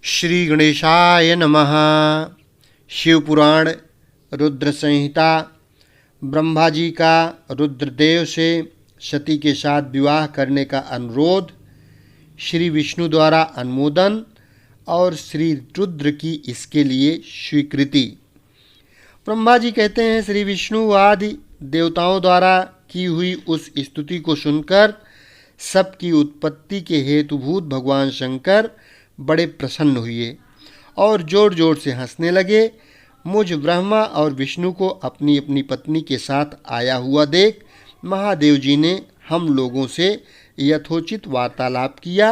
श्री गणेशाय नमः। शिवपुराण रुद्र संहिता। ब्रह्मा जी का रुद्रदेव से सती के साथ विवाह करने का अनुरोध, श्री विष्णु द्वारा अनुमोदन और श्री रुद्र की इसके लिए स्वीकृति। ब्रह्मा जी कहते हैं, श्री विष्णु आदि देवताओं द्वारा की हुई उस स्तुति को सुनकर सबकी उत्पत्ति के हेतुभूत भगवान शंकर बड़े प्रसन्न हुए और जोर जोर से हंसने लगे। मुझ ब्रह्मा और विष्णु को अपनी अपनी पत्नी के साथ आया हुआ देख महादेव जी ने हम लोगों से यथोचित वार्तालाप किया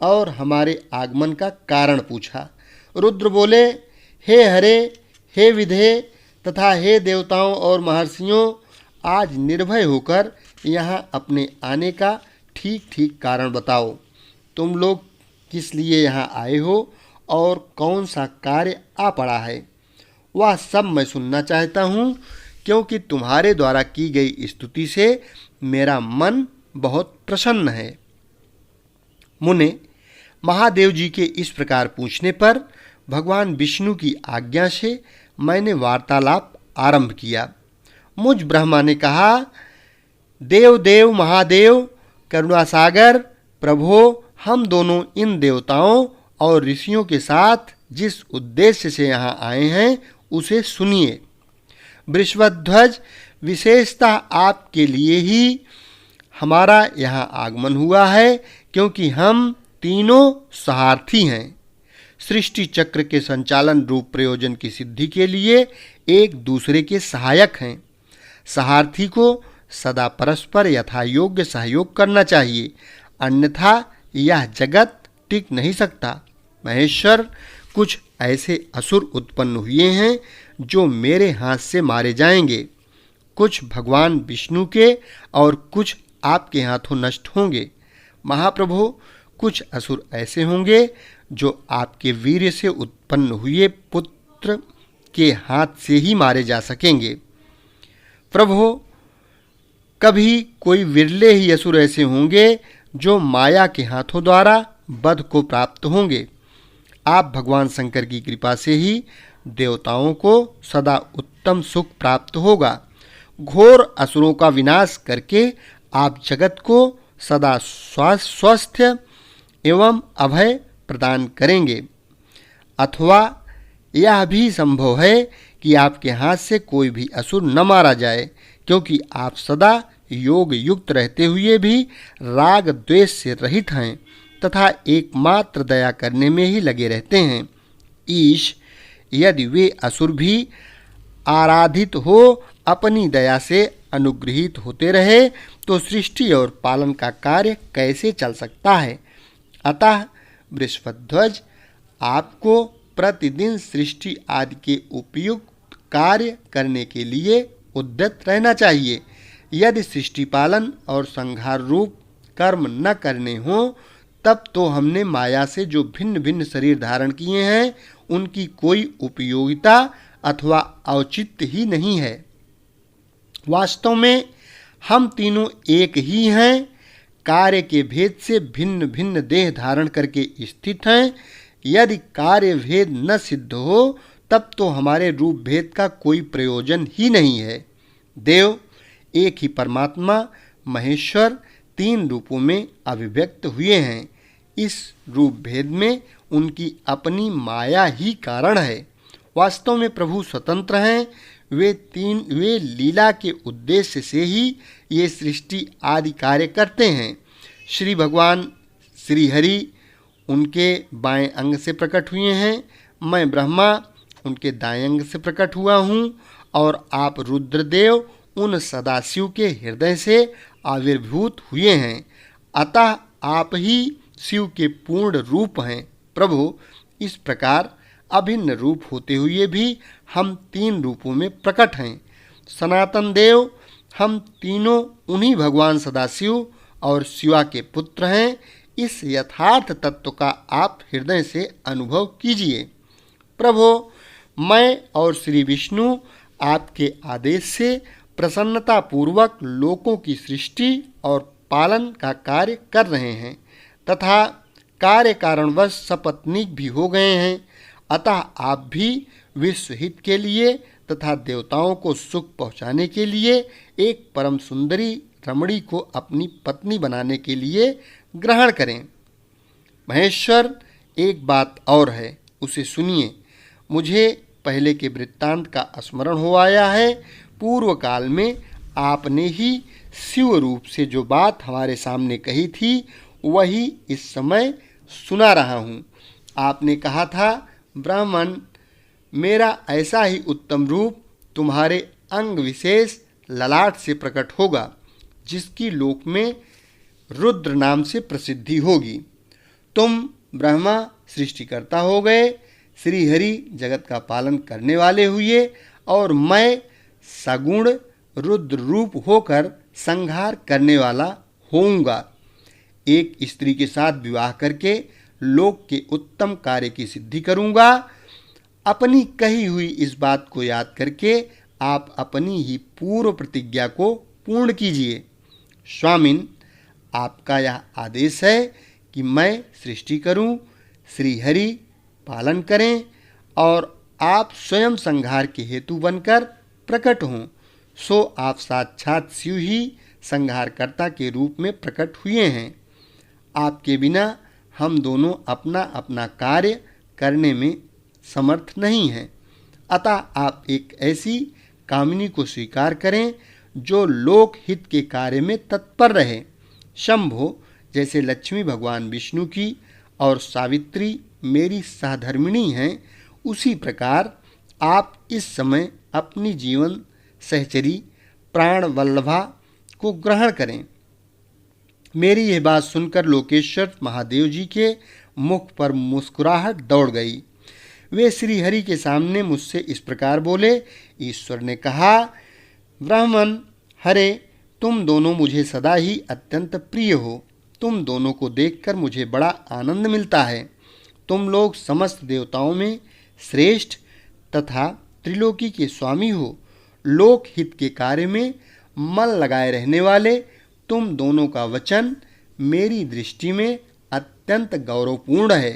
और हमारे आगमन का कारण पूछा। रुद्र बोले, हे हरे, हे विधे तथा हे देवताओं और महर्षियों, आज निर्भय होकर यहाँ अपने आने का ठीक ठीक कारण बताओ। तुम लोग किस लिए यहाँ आए हो और कौन सा कार्य आ पड़ा है, वह सब मैं सुनना चाहता हूँ, क्योंकि तुम्हारे द्वारा की गई स्तुति से मेरा मन बहुत प्रसन्न है। मुने, महादेव जी के इस प्रकार पूछने पर भगवान विष्णु की आज्ञा से मैंने वार्तालाप आरंभ किया। मुझ ब्रह्मा ने कहा, देव देव महादेव करुणासागर प्रभो, हम दोनों इन देवताओं और ऋषियों के साथ जिस उद्देश्य से यहाँ आए हैं उसे सुनिए। वृषभध्वज, विशेषतः आपके लिए ही हमारा यहाँ आगमन हुआ है, क्योंकि हम तीनों सहार्थी हैं। सृष्टि चक्र के संचालन रूप प्रयोजन की सिद्धि के लिए एक दूसरे के सहायक हैं। सहार्थी को सदा परस्पर यथायोग्य सहयोग करना चाहिए, अन्यथा यह जगत टिक नहीं सकता। महेश्वर, कुछ ऐसे असुर उत्पन्न हुए हैं जो मेरे हाथ से मारे जाएंगे। कुछ भगवान विष्णु के और कुछ आपके हाथों नष्ट होंगे। महाप्रभु, कुछ असुर ऐसे होंगे जो आपके वीर्य से उत्पन्न हुए पुत्र के हाथ से ही मारे जा सकेंगे। प्रभु, कभी कोई विरले ही असुर ऐसे होंगे जो माया के हाथों द्वारा वध को प्राप्त होंगे। आप भगवान शंकर की कृपा से ही देवताओं को सदा उत्तम सुख प्राप्त होगा। घोर असुरों का विनाश करके आप जगत को सदा स्वास्थ्य एवं अभय प्रदान करेंगे। अथवा यह भी संभव है कि आपके हाथ से कोई भी असुर न मारा जाए, क्योंकि आप सदा योग युक्त रहते हुए भी राग द्वेष से रहित हैं तथा एकमात्र दया करने में ही लगे रहते हैं। ईश, यदि वे असुर भी आराधित हो अपनी दया से अनुग्रहित होते रहे तो सृष्टि और पालन का कार्य कैसे चल सकता है। अतः वृषभध्वज, आपको प्रतिदिन सृष्टि आदि के उपयुक्त कार्य करने के लिए उद्यत रहना चाहिए। यदि सृष्टि पालन और संहार रूप कर्म न करने हों, तब तो हमने माया से जो भिन्न भिन्न शरीर धारण किए हैं उनकी कोई उपयोगिता अथवा औचित्य ही नहीं है। वास्तव में हम तीनों एक ही हैं, कार्य के भेद से भिन्न भिन्न देह धारण करके स्थित हैं। यदि कार्य भेद न सिद्ध हो तब तो हमारे रूप भेद का कोई प्रयोजन ही नहीं है। देव, एक ही परमात्मा महेश्वर तीन रूपों में अभिव्यक्त हुए हैं। इस रूप भेद में उनकी अपनी माया ही कारण है। वास्तव में प्रभु स्वतंत्र हैं। वे लीला के उद्देश्य से ही ये सृष्टि आदि कार्य करते हैं। श्री भगवान श्री हरि उनके बाएं अंग से प्रकट हुए हैं, मैं ब्रह्मा उनके दाएं अंग से प्रकट हुआ हूँ, और आप रुद्रदेव उन सदाशिव के हृदय से आविर्भूत हुए हैं। अतः आप ही शिव के पूर्ण रूप हैं। प्रभु, इस प्रकार अभिन्न रूप होते हुए भी हम तीन रूपों में प्रकट हैं। सनातन देव, हम तीनों उन्हीं भगवान सदाशिव और शिवा के पुत्र हैं। इस यथार्थ तत्व का आप हृदय से अनुभव कीजिए। प्रभु, मैं और श्री विष्णु आपके आदेश से प्रसन्नतापूर्वक लोकों की सृष्टि और पालन का कार्य कर रहे हैं तथा कार्य कारणवश सपत्नीक भी हो गए हैं, अतः आप भी विश्व हित के लिए तथा देवताओं को सुख पहुँचाने के लिए एक परम सुंदरी रमणी को अपनी पत्नी बनाने के लिए ग्रहण करें। महेश्वर, एक बात और है, उसे सुनिए। मुझे पहले के वृत्तांत का स्मरण हो आया है। पूर्व काल में आपने ही शिव रूप से जो बात हमारे सामने कही थी, वही इस समय सुना रहा हूँ। आपने कहा था, ब्राह्मण, मेरा ऐसा ही उत्तम रूप तुम्हारे अंग विशेष ललाट से प्रकट होगा, जिसकी लोक में रुद्र नाम से प्रसिद्धि होगी। तुम ब्रह्मा सृष्टिकर्ता हो गए, श्री हरि जगत का पालन करने वाले हुए, और मैं सगुण रुद्र रूप होकर संहार करने वाला होऊंगा। एक स्त्री के साथ विवाह करके लोक के उत्तम कार्य की सिद्धि करूंगा। अपनी कही हुई इस बात को याद करके आप अपनी ही पूर्व प्रतिज्ञा को पूर्ण कीजिए। स्वामिन, आपका यह आदेश है कि मैं सृष्टि करूं, श्री हरि पालन करें और आप स्वयं संहार के हेतु बनकर प्रकट हों। सो आप साक्षात शिव ही संहारकर्ता के रूप में प्रकट हुए हैं। आपके बिना हम दोनों अपना अपना कार्य करने में समर्थ नहीं हैं। अतः आप एक ऐसी कामिनी को स्वीकार करें जो लोक हित के कार्य में तत्पर रहे। शंभो, जैसे लक्ष्मी भगवान विष्णु की और सावित्री मेरी सहधर्मिणी हैं, उसी प्रकार आप इस समय अपनी जीवन सहचरी प्राण वल्लभा को ग्रहण करें। मेरी यह बात सुनकर लोकेश्वर महादेव जी के मुख पर मुस्कुराहट दौड़ गई। वे श्री हरि के सामने मुझसे इस प्रकार बोले। ईश्वर ने कहा, ब्राह्मण, हरे, तुम दोनों मुझे सदा ही अत्यंत प्रिय हो। तुम दोनों को देखकर मुझे बड़ा आनंद मिलता है। तुम लोग समस्त देवताओं में श्रेष्ठ तथा त्रिलोकी के स्वामी हो। लोक हित के कार्य में मन लगाए रहने वाले तुम दोनों का वचन मेरी दृष्टि में अत्यंत गौरवपूर्ण है,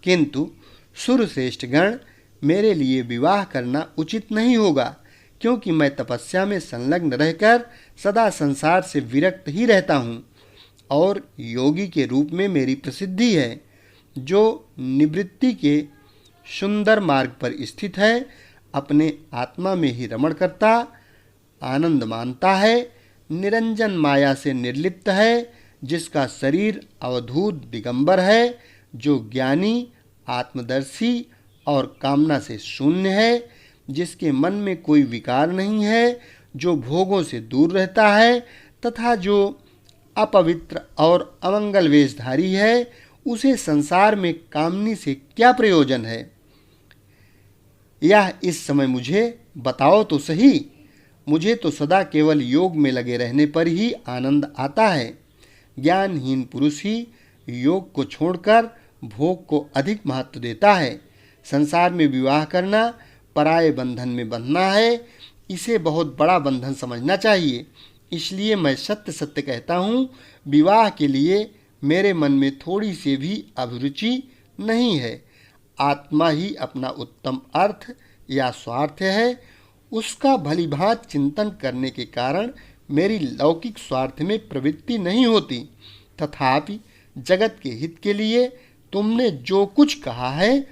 किंतु सुरश्रेष्ठ गण, मेरे लिए विवाह करना उचित नहीं होगा, क्योंकि मैं तपस्या में संलग्न रहकर सदा संसार से विरक्त ही रहता हूँ और योगी के रूप में मेरी प्रसिद्धि है, जो निवृत्ति के सुंदर मार्ग पर स्थित है, अपने आत्मा में ही रमण करता, आनंद मानता है, निरंजन माया से निर्लिप्त है, जिसका शरीर अवधूत दिगंबर है, जो ज्ञानी, आत्मदर्शी और कामना से शून्य है, जिसके मन में कोई विकार नहीं है, जो भोगों से दूर रहता है तथा जो अपवित्र और अमंगल वेशधारी है, उसे संसार में कामनी से क्या प्रयोजन है? यह इस समय मुझे बताओ तो सही। मुझे तो सदा केवल योग में लगे रहने पर ही आनंद आता है। ज्ञानहीन पुरुष ही योग को छोड़कर भोग को अधिक महत्व देता है। संसार में विवाह करना पराये बंधन में बंधना है, इसे बहुत बड़ा बंधन समझना चाहिए। इसलिए मैं सत्य सत्य कहता हूँ, विवाह के लिए मेरे मन में थोड़ी सी भी अभिरुचि नहीं है। आत्मा ही अपना उत्तम अर्थ या स्वार्थ है। उसका भलीभांति चिंतन करने के कारण मेरी लौकिक स्वार्थ में प्रवृत्ति नहीं होती। तथापि जगत के हित के लिए तुमने जो कुछ कहा है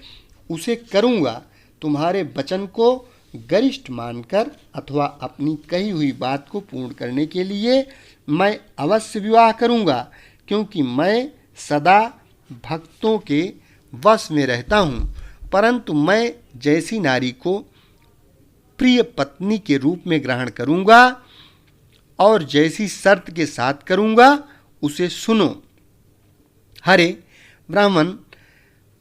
उसे करूँगा। तुम्हारे वचन को गरिष्ठ मानकर अथवा अपनी कही हुई बात को पूर्ण करने के लिए मैं अवश्य विवाह करूँगा, क्योंकि मैं सदा भक्तों के वश में रहता हूँ। परंतु मैं जैसी नारी को प्रिय पत्नी के रूप में ग्रहण करूँगा और जैसी शर्त के साथ करूँगा, उसे सुनो। हरे ब्राह्मण,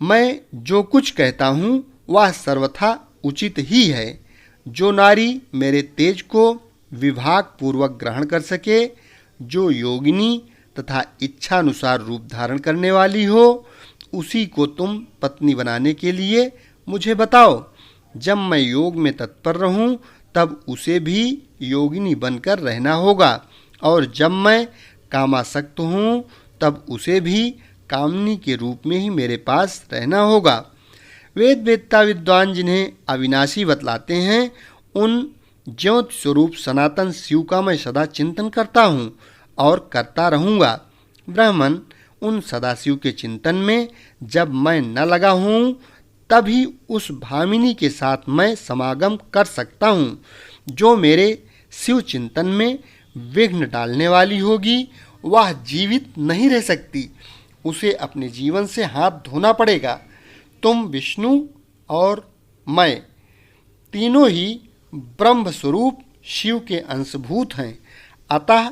मैं जो कुछ कहता हूँ वह सर्वथा उचित ही है। जो नारी मेरे तेज को विभाग पूर्वक ग्रहण कर सके, जो योगिनी तथा इच्छानुसार रूप धारण करने वाली हो, उसी को तुम पत्नी बनाने के लिए मुझे बताओ। जब मैं योग में तत्पर रहूं, तब उसे भी योगिनी बनकर रहना होगा, और जब मैं कामासक्त हूँ, तब उसे भी कामनी के रूप में ही मेरे पास रहना होगा। वेद वेत्ता विद्वान जिन्हें अविनाशी बतलाते हैं, उन ज्योति स्वरूप सनातन शिव का मैं सदा चिंतन करता हूँ और करता रहूँगा। ब्राह्मण, उन सदाशिव के चिंतन में जब मैं न लगा हूँ तभी उस भामिनी के साथ मैं समागम कर सकता हूँ जो मेरे शिव चिंतन में विघ्न डालने वाली होगी। वह जीवित नहीं रह सकती, उसे अपने जीवन से हाथ धोना पड़ेगा। तुम, विष्णु और मैं तीनों ही ब्रह्म स्वरूप शिव के अंशभूत हैं। अतः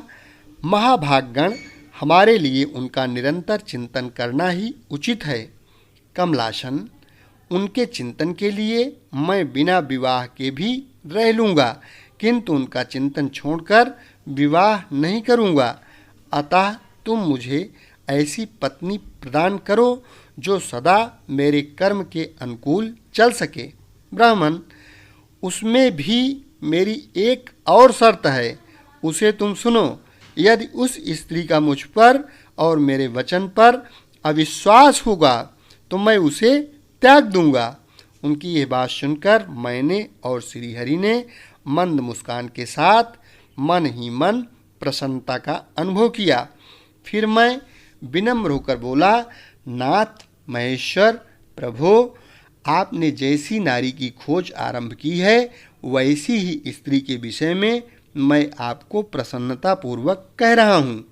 महाभागगण, हमारे लिए उनका निरंतर चिंतन करना ही उचित है। कमलासन, उनके चिंतन के लिए मैं बिना विवाह के भी रह लूँगा, किंतु उनका चिंतन छोड़कर विवाह नहीं करूँगा। अतः तुम मुझे ऐसी पत्नी प्रदान करो जो सदा मेरे कर्म के अनुकूल चल सके। ब्राह्मण, उसमें भी मेरी एक और शर्त है, उसे तुम सुनो। यदि उस स्त्री का मुझ पर और मेरे वचन पर अविश्वास होगा तो मैं उसे त्याग दूंगा। उनकी यह बात सुनकर मैंने और श्रीहरि ने मंद मुस्कान के साथ मन ही मन प्रसन्नता का अनुभव किया। फिर मैं विनम्र होकर बोला, नाथ महेश्वर प्रभो, आपने जैसी नारी की खोज आरंभ की है वैसी ही स्त्री के विषय में मैं आपको प्रसन्नतापूर्वक कह रहा हूँ।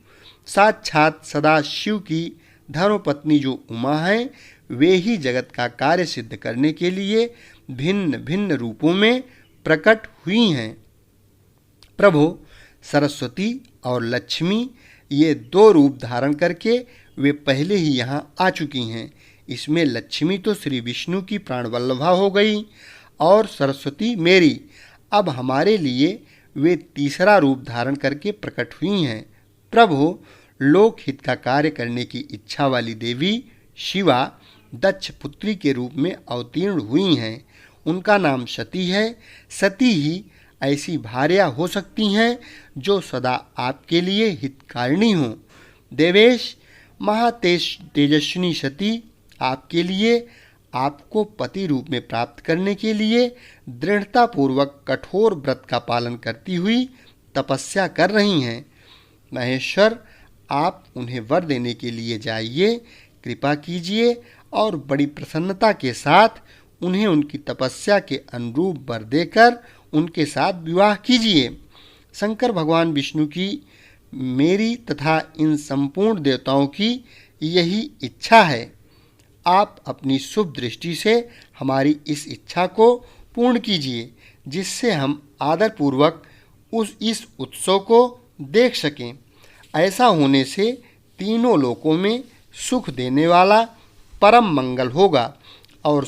साक्षात सदाशिव की धर्मपत्नी जो उमा है, वे ही जगत का कार्य सिद्ध करने के लिए भिन्न भिन्न रूपों में प्रकट हुई हैं। प्रभो, सरस्वती और लक्ष्मी, ये दो रूप धारण करके वे पहले ही यहाँ आ चुकी हैं। इसमें लक्ष्मी तो श्री विष्णु की प्राणवल्लभा हो गई और सरस्वती मेरी। अब हमारे लिए वे तीसरा रूप धारण करके प्रकट हुई हैं। प्रभु, लोकहित का कार्य करने की इच्छा वाली देवी शिवा दक्ष पुत्री के रूप में अवतीर्ण हुई हैं। उनका नाम सती है। सती ही ऐसी भार्या हो सकती हैं जो सदा आपके लिए हितकारिणी हो। देवेश, तेजस्विनी सती आपके लिए, आपको पति रूप में प्राप्त करने के लिए दृढ़तापूर्वक कठोर व्रत का पालन करती हुई तपस्या कर रही हैं। महेश्वर, आप उन्हें वर देने के लिए जाइए, कृपा कीजिए और बड़ी प्रसन्नता के साथ उन्हें उनकी तपस्या के अनुरूप वर देकर उनके साथ विवाह कीजिए। शंकर भगवान विष्णु की, मेरी तथा इन संपूर्ण देवताओं की यही इच्छा है। आप अपनी शुभ दृष्टि से हमारी इस इच्छा को पूर्ण कीजिए, जिससे हम आदरपूर्वक इस उत्सव को देख सकें। ऐसा होने से तीनों लोकों में सुख देने वाला परम मंगल होगा और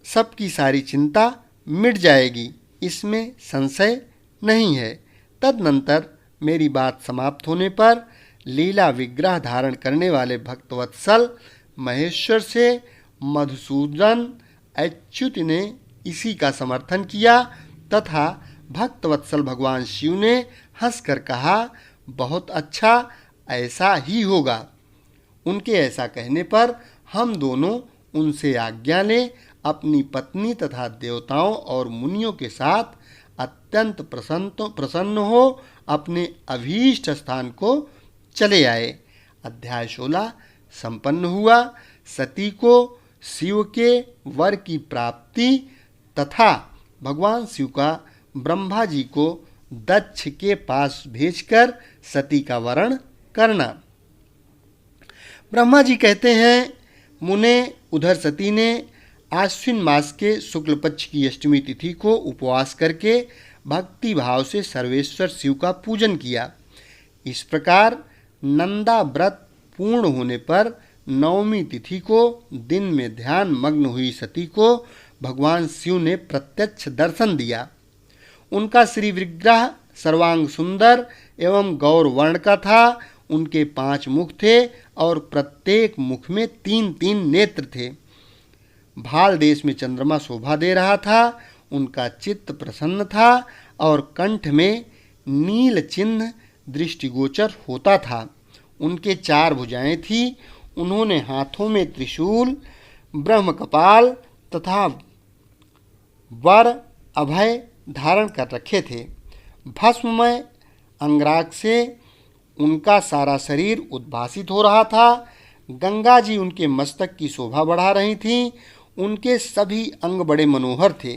सबकी सारी चिंता मिट जाएगी, इसमें संशय नहीं है। तदनंतर मेरी बात समाप्त होने पर लीला विग्रह धारण करने वाले भक्तवत्सल महेश्वर से मधुसूदन अच्युत ने इसी का समर्थन किया तथा भक्तवत्सल भगवान शिव ने हंसकर कहा, बहुत अच्छा, ऐसा ही होगा। उनके ऐसा कहने पर हम दोनों उनसे आज्ञा लें अपनी पत्नी तथा देवताओं और मुनियों के साथ अत्यंत प्रसन्न हो अपने अभीष्ट स्थान को चले आए। अध्याय 16 संपन्न हुआ। सती को शिव के वर की प्राप्ति तथा भगवान शिव का ब्रह्मा जी को दक्ष के पास भेजकर सती का वरण करना। ब्रह्मा जी कहते हैं, मुने, उधर सती ने आश्विन मास के शुक्ल पक्ष की अष्टमी तिथि को उपवास करके भक्ति भाव से सर्वेश्वर शिव का पूजन किया। इस प्रकार नंदा व्रत पूर्ण होने पर नवमी तिथि को दिन में ध्यान मग्न हुई सती को भगवान शिव ने प्रत्यक्ष दर्शन दिया। उनका श्री विग्रह सर्वांग सुंदर एवं गौर वर्ण का था। उनके 5 मुख थे और प्रत्येक मुख में 3-3 नेत्र थे। भाल देश में चंद्रमा शोभा दे रहा था। उनका चित्त प्रसन्न था और कंठ में नील चिन्ह दृष्टिगोचर होता था। उनके 4 भुजाएं थीं। उन्होंने हाथों में त्रिशूल, ब्रह्म कपाल तथा वर अभय धारण कर रखे थे। भस्ममय अंगराग से उनका सारा शरीर उद्भासित हो रहा था। गंगा जी उनके मस्तक की शोभा बढ़ा रही थीं। उनके सभी अंग बड़े मनोहर थे।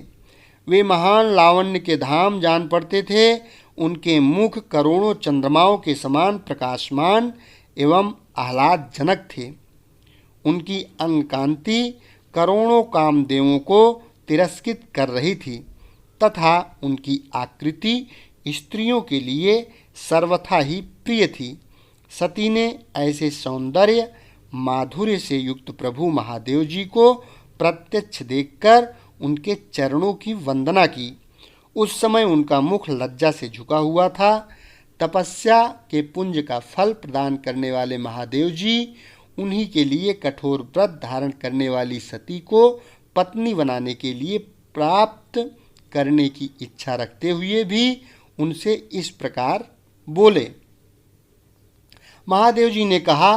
वे महान लावण्य के धाम जान पड़ते थे। उनके मुख करोड़ों चंद्रमाओं के समान प्रकाशमान एवं आह्लादजनक थे। उनकी अंग कांति करोड़ों कामदेवों को तिरस्कृत कर रही थी तथा उनकी आकृति स्त्रियों के लिए सर्वथा ही प्रिय थी। सती ने ऐसे सौंदर्य माधुर्य से युक्त प्रभु महादेव जी को प्रत्यक्ष देखकर उनके चरणों की वंदना की। उस समय उनका मुख लज्जा से झुका हुआ था। तपस्या के पुंज का फल प्रदान करने वाले महादेव जी उन्हीं के लिए कठोर व्रत धारण करने वाली सती को पत्नी बनाने के लिए प्राप्त करने की इच्छा रखते हुए भी उनसे इस प्रकार बोले। महादेव जी ने कहा,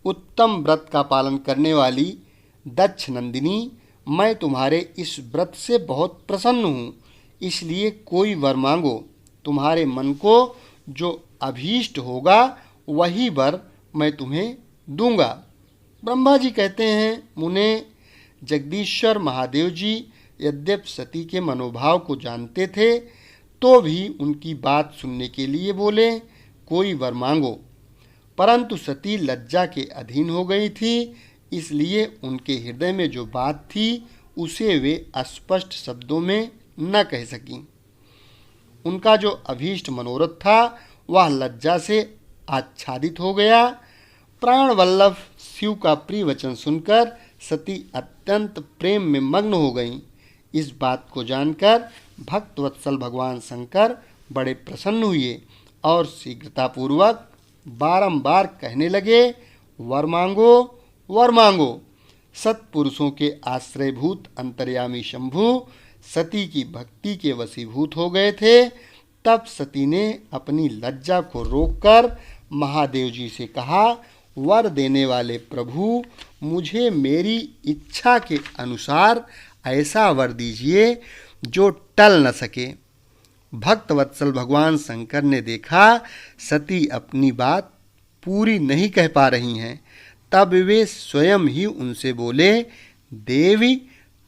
उत्तम व्रत का पालन करने वाली दक्ष नंदिनी, मैं तुम्हारे इस व्रत से बहुत प्रसन्न हूँ, इसलिए कोई वर मांगो। तुम्हारे मन को जो अभीष्ट होगा वही वर मैं तुम्हें दूंगा। ब्रह्मा जी कहते हैं, मुने जगदीश्वर महादेव जी यद्यपि सती के मनोभाव को जानते थे तो भी उनकी बात सुनने के लिए बोले, कोई वर मांगो। परंतु सती लज्जा के अधीन हो गई थी, इसलिए उनके हृदय में जो बात थी उसे वे अस्पष्ट शब्दों में न कह सकीं। उनका जो अभीष्ट मनोरथ था वह लज्जा से आच्छादित हो गया। प्राण वल्लभ शिव का प्रिय वचन सुनकर सती अत्यंत प्रेम में मग्न हो गईं। इस बात को जानकर भक्तवत्सल भगवान शंकर बड़े प्रसन्न हुए और शीघ्रतापूर्वक बारंबार कहने लगे, वर मांगो, वर मांगो। सत्पुरुषों के आश्रयभूत अंतर्यामी शंभु सती की भक्ति के वशीभूत हो गए थे। तब सती ने अपनी लज्जा को रोककर महादेव जी से कहा, वर देने वाले प्रभु, मुझे मेरी इच्छा के अनुसार ऐसा वर दीजिए जो टल न सके। भक्तवत्सल भगवान शंकर ने देखा सती अपनी बात पूरी नहीं कह पा रही हैं, तब वे स्वयं ही उनसे बोले, देवी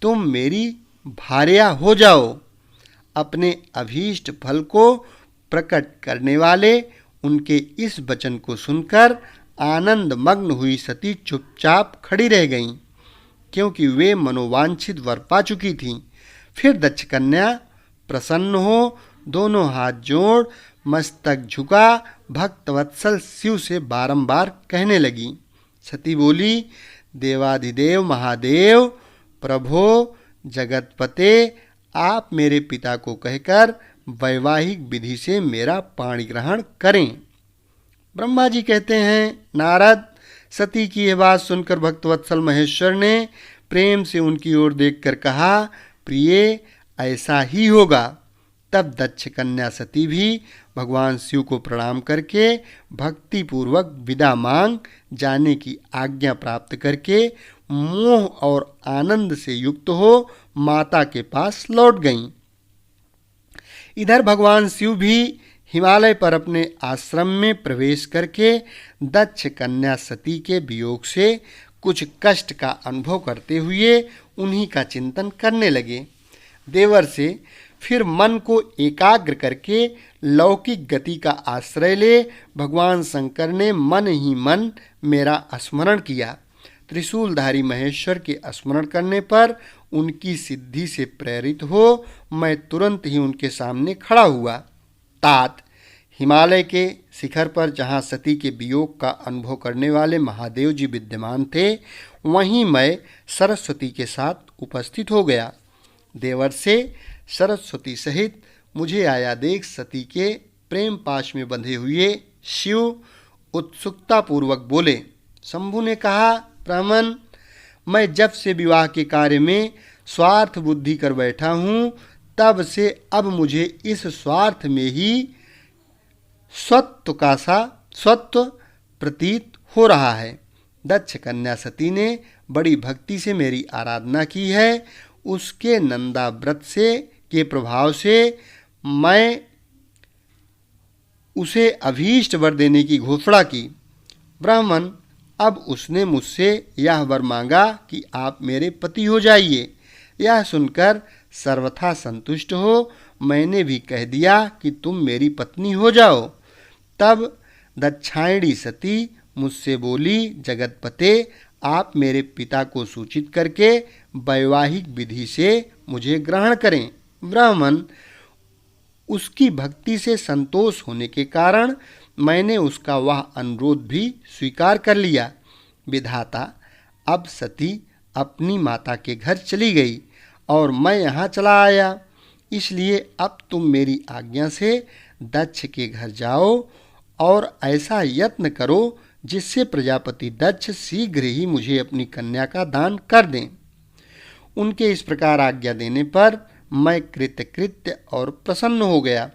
तुम मेरी भार्या हो जाओ। अपने अभीष्ट फल को प्रकट करने वाले उनके इस वचन को सुनकर आनंद मग्न हुई सती चुपचाप खड़ी रह गईं, क्योंकि वे मनोवांछित वर पा चुकी थीं। फिर दक्ष कन्या प्रसन्न हो दोनों हाथ जोड़ मस्तक झुका भक्तवत्सल शिव से बारंबार कहने लगी। सती बोली, देवाधिदेव महादेव प्रभो जगतपते, आप मेरे पिता को कहकर वैवाहिक विधि से मेरा पाणी ग्रहण करें। ब्रह्मा जी कहते हैं, नारद, सती की यह बात सुनकर भक्तवत्सल महेश्वर ने प्रेम से उनकी ओर देखकर कहा, प्रिय ऐसा ही होगा। तब दक्ष कन्या सती भी भगवान शिव को प्रणाम करके भक्ति पूर्वक विदा मांग जाने की आज्ञा प्राप्त करके मोह और आनंद से युक्त हो माता के पास लौट गईं। इधर भगवान शिव भी हिमालय पर अपने आश्रम में प्रवेश करके दक्ष कन्या सती के वियोग से कुछ कष्ट का अनुभव करते हुए उन्हीं का चिंतन करने लगे। देवर से फिर मन को एकाग्र करके लौकिक गति का आश्रय ले भगवान शंकर ने मन ही मन मेरा स्मरण किया। त्रिशूलधारी महेश्वर के स्मरण करने पर उनकी सिद्धि से प्रेरित हो मैं तुरंत ही उनके सामने खड़ा हुआ। तात हिमालय के शिखर पर जहाँ सती के वियोग का अनुभव करने वाले महादेव जी विद्यमान थे, वहीं मैं सरस्वती के साथ उपस्थित हो गया। देवर से सरस्वती सहित मुझे आया देख सती के प्रेम पाश में बंधे हुए शिव उत्सुकतापूर्वक बोले। शंभु ने कहा, ब्राह्मण, मैं जब से विवाह के कार्य में स्वार्थ बुद्धि कर बैठा हूँ, तब से अब मुझे इस स्वार्थ में ही स्वत्व प्रतीत हो रहा है। दक्ष कन्या सती ने बड़ी भक्ति से मेरी आराधना की है। उसके नंदा व्रत से के प्रभाव से मैं उसे अभीष्ट वर देने की घोषणा की। ब्राह्मण, अब उसने मुझसे यह वर मांगा कि आप मेरे पति हो जाइए। यह सुनकर सर्वथा संतुष्ट हो मैंने भी कह दिया कि तुम मेरी पत्नी हो जाओ। तब दक्षायणी सती मुझसे बोली, जगतपते, आप मेरे पिता को सूचित करके वैवाहिक विधि से मुझे ग्रहण करें। ब्राह्मण, उसकी भक्ति से संतोष होने के कारण मैंने उसका वह अनुरोध भी स्वीकार कर लिया। विधाता, अब सती अपनी माता के घर चली गई और मैं यहाँ चला आया, इसलिए अब तुम मेरी आज्ञा से दक्ष के घर जाओ और ऐसा यत्न करो जिससे प्रजापति दक्ष शीघ्र ही मुझे अपनी कन्या का दान कर दें। उनके इस प्रकार आज्ञा देने पर मैं कृतकृत्य और प्रसन्न हो गया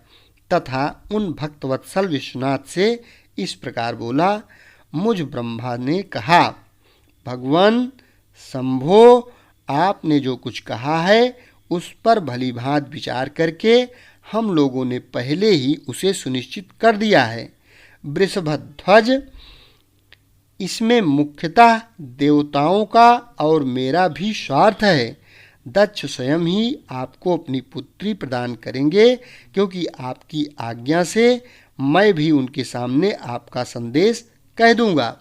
तथा उन भक्तवत्सल विश्वनाथ से इस प्रकार बोला, मुझ ब्रह्मा ने कहा, भगवान शंभो, आपने जो कुछ कहा है उस पर भली भांति विचार करके हम लोगों ने पहले ही उसे सुनिश्चित कर दिया है। वृषभध्वज, इसमें मुख्यतः देवताओं का और मेरा भी स्वार्थ है। दक्ष स्वयं ही आपको अपनी पुत्री प्रदान करेंगे, क्योंकि आपकी आज्ञा से मैं भी उनके सामने आपका संदेश कह दूंगा।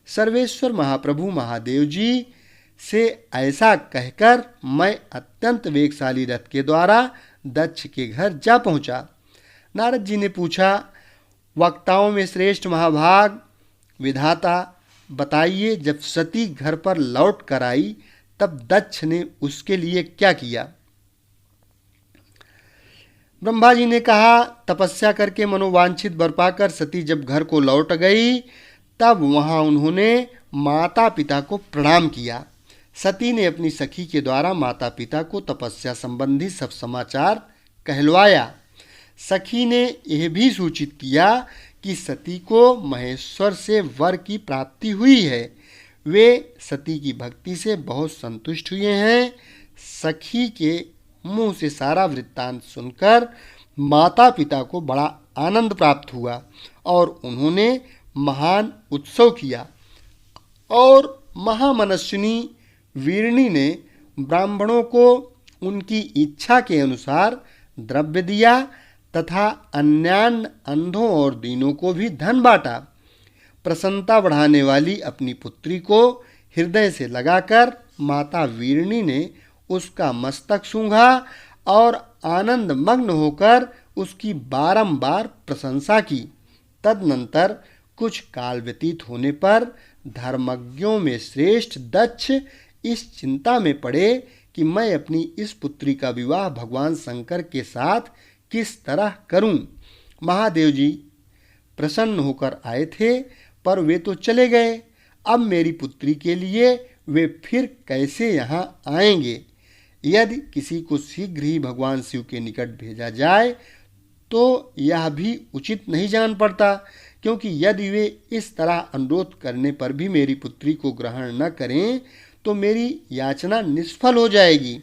सर्वेश्वर महाप्रभु महादेव जी से ऐसा कहकर मैं अत्यंत वेगशाली रथ के द्वारा दक्ष के घर जा पहुंचा। नारद जी ने पूछा, वक्ताओं में श्रेष्ठ महाभाग विधाता, बताइए, जब सती घर पर लौट कर आई तब दक्ष ने उसके लिए क्या किया? ब्रह्मा जी ने कहा, तपस्या करके मनोवांछित वर पाकर सती जब घर को लौट गई तब वहां उन्होंने माता पिता को प्रणाम किया। सती ने अपनी सखी के द्वारा माता पिता को तपस्या संबंधी सब समाचार कहलवाया। सखी ने यह भी सूचित किया कि सती को महेश्वर से वर की प्राप्ति हुई है। वे सती की भक्ति से बहुत संतुष्ट हुए हैं। सखी के मुंह से सारा वृत्तांत सुनकर माता पिता को बड़ा आनंद प्राप्त हुआ और उन्होंने महान उत्सव किया और महामनस्विनी वीरणी ने ब्राह्मणों को उनकी इच्छा के अनुसार द्रव्य दिया तथा अन्यान्य अंधों और दीनों को भी धन बांटा। प्रसन्नता बढ़ाने वाली अपनी पुत्री को हृदय से लगाकर माता वीरणी ने उसका मस्तक सूंघा और आनंद मग्न होकर उसकी बारंबार प्रशंसा की। तदनंतर कुछ काल व्यतीत होने पर धर्मज्ञों में श्रेष्ठ दक्ष इस चिंता में पड़े कि मैं अपनी इस पुत्री का विवाह भगवान शंकर के साथ किस तरह करूं। महादेव जी प्रसन्न होकर आए थे पर वे तो चले गए। अब मेरी पुत्री के लिए वे फिर कैसे यहाँ आएंगे? यदि किसी को शीघ्र ही भगवान शिव के निकट भेजा जाए तो यह भी उचित नहीं जान पड़ता, क्योंकि यदि वे इस तरह अनुरोध करने पर भी मेरी पुत्री को ग्रहण न करें तो मेरी याचना निष्फल हो जाएगी।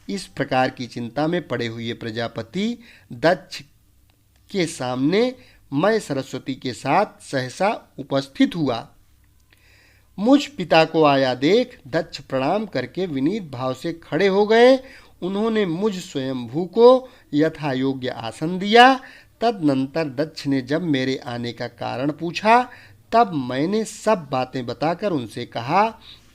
इस प्रकार की चिंता में पड़े हुए प्रजापति दक्ष के सामने मैं सरस्वती के साथ सहसा उपस्थित हुआ। मुझ पिता को आया देख दक्ष प्रणाम करके विनीत भाव से खड़े हो गए। उन्होंने मुझ स्वयंभू को यथा योग्य आसन दिया। तदनंतर दक्ष ने जब मेरे आने का कारण पूछा तब मैंने सब बातें बताकर उनसे कहा,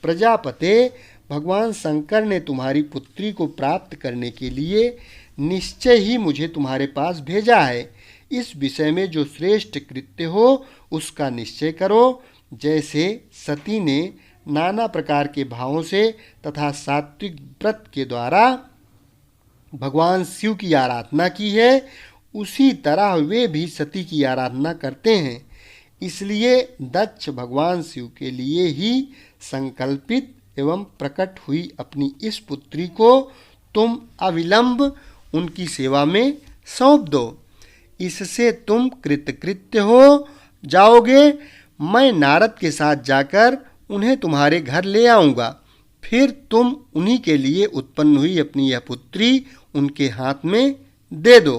प्रजापते, भगवान शंकर ने तुम्हारी पुत्री को प्राप्त करने के लिए निश्चय ही मुझे तुम्हारे पास भेजा है। इस विषय में जो श्रेष्ठ कृत्य हो उसका निश्चय करो। जैसे सती ने नाना प्रकार के भावों से तथा सात्विक व्रत के द्वारा भगवान शिव की आराधना की है, उसी तरह वे भी सती की आराधना करते हैं। इसलिए दक्ष भगवान शिव के लिए ही संकल्पित एवं प्रकट हुई अपनी इस पुत्री को तुम अविलंब उनकी सेवा में सौंप दो। इससे तुम कृतकृत्य हो जाओगे। मैं नारद के साथ जाकर उन्हें तुम्हारे घर ले आऊँगा, फिर तुम उन्हीं के लिए उत्पन्न हुई अपनी यह पुत्री उनके हाथ में दे दो।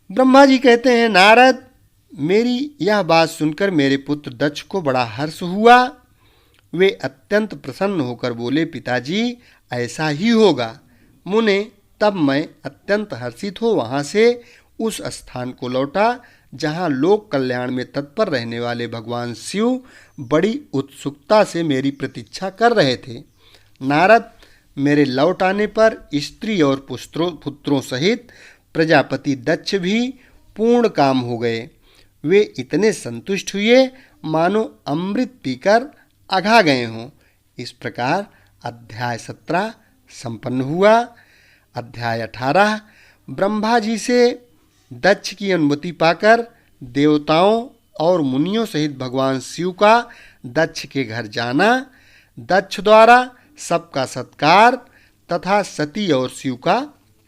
ब्रह्मा जी कहते हैं, नारद, मेरी यह बात सुनकर मेरे पुत्र दक्ष को बड़ा हर्ष हुआ। वे अत्यंत प्रसन्न होकर बोले, पिताजी, ऐसा ही होगा। मुने, तब मैं अत्यंत हर्षित हो वहाँ से उस स्थान को लौटा जहाँ लोक कल्याण में तत्पर रहने वाले भगवान शिव बड़ी उत्सुकता से मेरी प्रतीक्षा कर रहे थे। नारद, मेरे लौट आने पर स्त्री और पुत्रों सहित प्रजापति दक्ष भी पूर्ण काम हो गए। वे इतने संतुष्ट हुए मानो अमृत पीकर अघा गए हों। इस प्रकार अध्याय 17 संपन्न हुआ। अध्याय 18 ब्रह्मा जी से दक्ष की अनुमति पाकर देवताओं और मुनियों सहित भगवान शिव का दक्ष के घर जाना, दक्ष द्वारा सबका सत्कार तथा सती और शिव का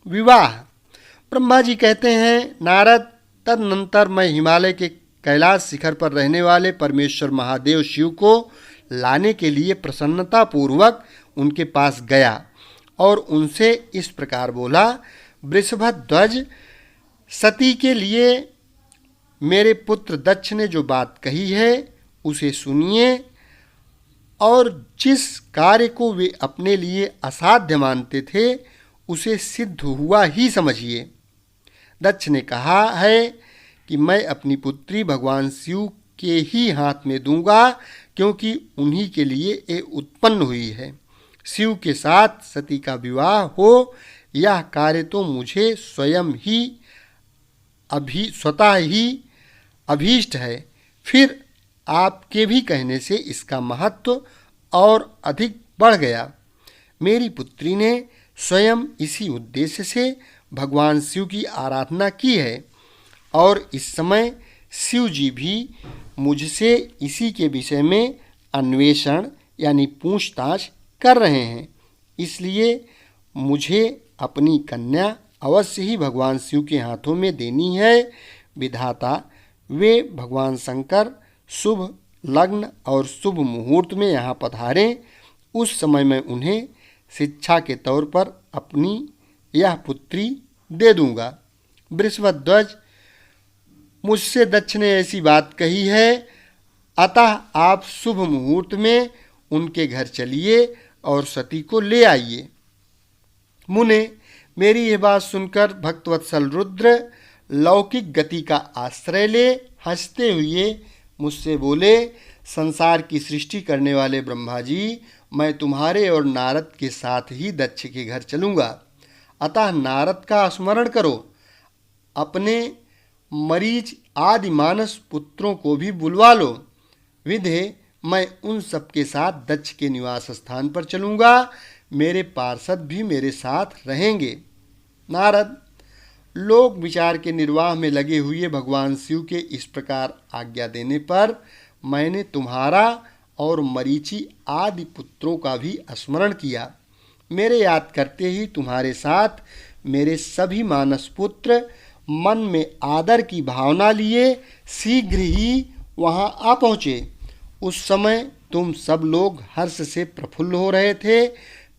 विवाह। ब्रह्मा जी कहते हैं, नारद, तदनंतर मैं हिमालय के कैलाश शिखर पर रहने वाले परमेश्वर महादेव शिव को लाने के लिए प्रसन्नतापूर्वक उनके पास गया और उनसे इस प्रकार बोला, वृषभध्वज, सती के लिए मेरे पुत्र दक्ष ने जो बात कही है उसे सुनिए और जिस कार्य को वे अपने लिए असाध्य मानते थे उसे सिद्ध हुआ ही समझिए। दक्ष ने कहा है कि मैं अपनी पुत्री भगवान शिव के ही हाथ में दूंगा, क्योंकि उन्हीं के लिए ये उत्पन्न हुई है। शिव के साथ सती का विवाह हो, यह कार्य तो मुझे स्वतः ही अभीष्ट है। फिर आपके भी कहने से इसका महत्व और अधिक बढ़ गया। मेरी पुत्री ने स्वयं इसी उद्देश्य से भगवान शिव की आराधना की है और इस समय शिव जी भी मुझसे इसी के विषय में अन्वेषण यानी पूछताछ कर रहे हैं। इसलिए मुझे अपनी कन्या अवश्य ही भगवान शिव के हाथों में देनी है। विधाता, वे भगवान शंकर शुभ लग्न और शुभ मुहूर्त में यहाँ पधारें, उस समय मैं उन्हें शिक्षा के तौर पर अपनी यह पुत्री दे दूंगा। वृषभध्वज, मुझसे दक्ष ने ऐसी बात कही है, अतः आप शुभ मुहूर्त में उनके घर चलिए और सती को ले आइए। मुने, मेरी यह बात सुनकर भक्तवत्सल रुद्र लौकिक गति का आश्रय ले हंसते हुए मुझसे बोले, संसार की सृष्टि करने वाले ब्रह्मा जी, मैं तुम्हारे और नारद के साथ ही दक्ष के घर चलूँगा, अतः नारद का स्मरण करो। अपने मरीच आदि मानस पुत्रों को भी बुलवा लो। विधे, मैं उन सबके साथ दक्ष के निवास स्थान पर चलूँगा, मेरे पार्षद भी मेरे साथ रहेंगे। नारद, लोक विचार के निर्वाह में लगे हुए भगवान शिव के इस प्रकार आज्ञा देने पर मैंने तुम्हारा और मरीचि आदि पुत्रों का भी स्मरण किया। मेरे याद करते ही तुम्हारे साथ मेरे सभी मानस पुत्र मन में आदर की भावना लिए शीघ्र ही वहां आ पहुँचे। उस समय तुम सब लोग हर्ष से प्रफुल्ल हो रहे थे।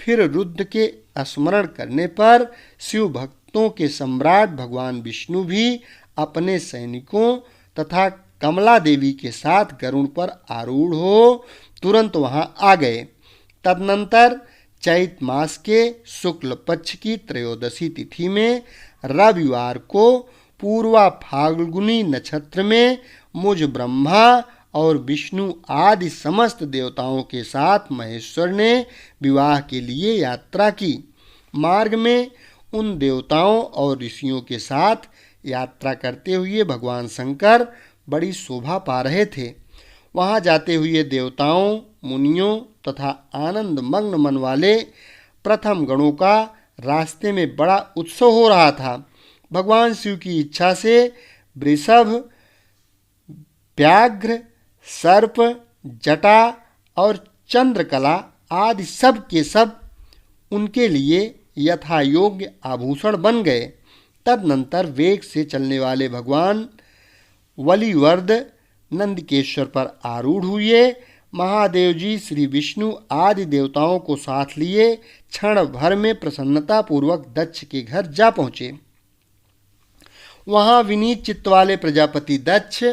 फिर रुद्र के स्मरण करने पर शिव भक्तों के सम्राट भगवान विष्णु भी अपने सैनिकों तथा कमला देवी के साथ गरुड़ पर आरूढ़ हो तुरंत वहां आ गए। तदनंतर चैत मास के शुक्ल पक्ष की त्रयोदशी तिथि में रविवार को पूर्वा फाल्गुनी नक्षत्र में मुझ ब्रह्मा और विष्णु आदि समस्त देवताओं के साथ महेश्वर ने विवाह के लिए यात्रा की। मार्ग में उन देवताओं और ऋषियों के साथ यात्रा करते हुए भगवान शंकर बड़ी शोभा पा रहे थे। वहां जाते हुए देवताओं, मुनियों तथा आनंद मग्न मन वाले प्रथम गणों का रास्ते में बड़ा उत्सव हो रहा था। भगवान शिव की इच्छा से वृषभ, व्याघ्र, सर्प, जटा और चंद्रकला आदि सब के सब उनके लिए यथा योग्य आभूषण बन गए। तदनंतर वेग से चलने वाले भगवान वलिवर्द नंदकेश्वर पर आरूढ़ हुए। महादेव जी श्री विष्णु आदि देवताओं को साथ लिए क्षण भर में प्रसन्नता पूर्वक दक्ष के घर जा पहुंचे। वहां विनीत चित्त वाले प्रजापति दक्ष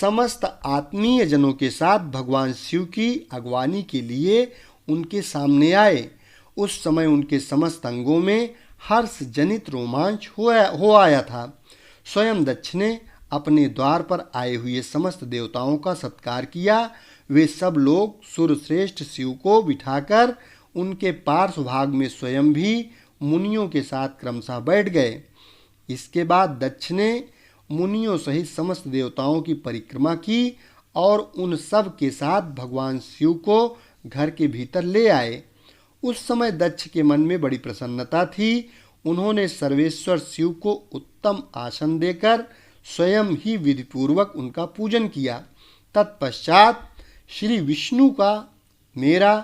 समस्त आत्मीय जनों के साथ भगवान शिव की अगवानी के लिए उनके सामने आए। उस समय उनके समस्त अंगों में हर्ष जनित रोमांच हो आया था। स्वयं दक्ष ने अपने द्वार पर आए हुए समस्त देवताओं का सत्कार किया। वे सब लोग सुरश्रेष्ठ शिव को बिठाकर उनके पार्श्व भाग में स्वयं भी मुनियों के साथ क्रमशः बैठ गए। इसके बाद दक्ष ने मुनियों सहित समस्त देवताओं की परिक्रमा की और उन सब के साथ भगवान शिव को घर के भीतर ले आए। उस समय दक्ष के मन में बड़ी प्रसन्नता थी। उन्होंने सर्वेश्वर शिव को उत्तम आसन देकर स्वयं ही विधिपूर्वक उनका पूजन किया। तत्पश्चात श्री विष्णु का, मेरा,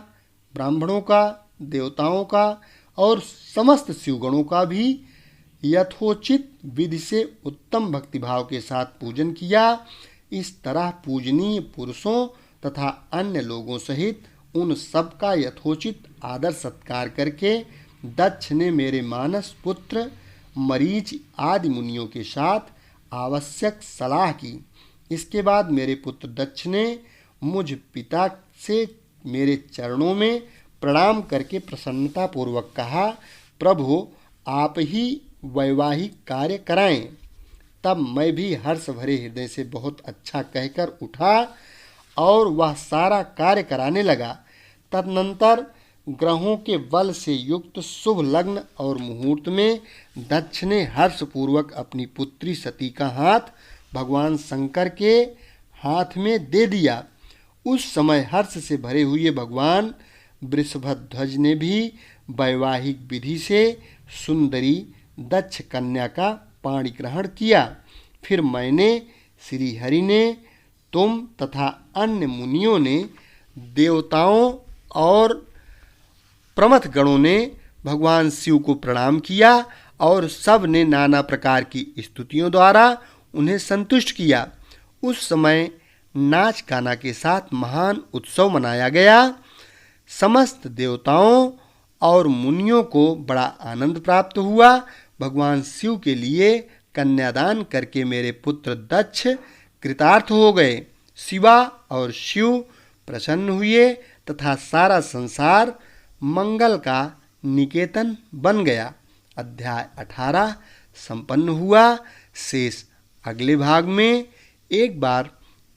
ब्राह्मणों का, देवताओं का और समस्त शिवगणों का भी यथोचित विधि से उत्तम भक्तिभाव के साथ पूजन किया। इस तरह पूजनीय पुरुषों तथा अन्य लोगों सहित उन सब का यथोचित आदर सत्कार करके दक्ष ने मेरे मानस पुत्र मरीच आदि मुनियों के साथ आवश्यक सलाह की। इसके बाद मेरे पुत्र दक्ष ने मुझ पिता से मेरे चरणों में प्रणाम करके प्रसन्नता पूर्वक कहा, प्रभु आप ही वैवाहिक कार्य कराएं। तब मैं भी हर्ष भरे हृदय से बहुत अच्छा कहकर उठा और वह सारा कार्य कराने लगा। तदनंतर ग्रहों के बल से युक्त शुभ लग्न और मुहूर्त में दक्ष ने हर्षपूर्वक अपनी पुत्री सती का हाथ भगवान शंकर के हाथ में दे दिया। उस समय हर्ष से भरे हुए भगवान वृषभध्वज ने भी वैवाहिक विधि से सुंदरी दक्ष कन्या का पाणी ग्रहण किया। फिर मैंने, श्री हरि ने, तुम तथा अन्य मुनियों ने, देवताओं और प्रमथ गणों ने भगवान शिव को प्रणाम किया और सब ने नाना प्रकार की स्तुतियों द्वारा उन्हें संतुष्ट किया। उस समय नाच गाना के साथ महान उत्सव मनाया गया। समस्त देवताओं और मुनियों को बड़ा आनंद प्राप्त हुआ। भगवान शिव के लिए कन्यादान करके मेरे पुत्र दक्ष कृतार्थ हो गए। शिवा और शिव प्रसन्न हुए तथा सारा संसार मंगल का निकेतन बन गया। अध्याय 18 संपन्न हुआ। शेष अगले भाग में। एक बार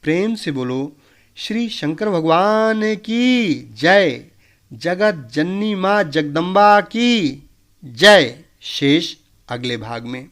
प्रेम से बोलो श्री शंकर भगवान की जय। जगत जननी माँ जगदम्बा की जय। शेष अगले भाग में।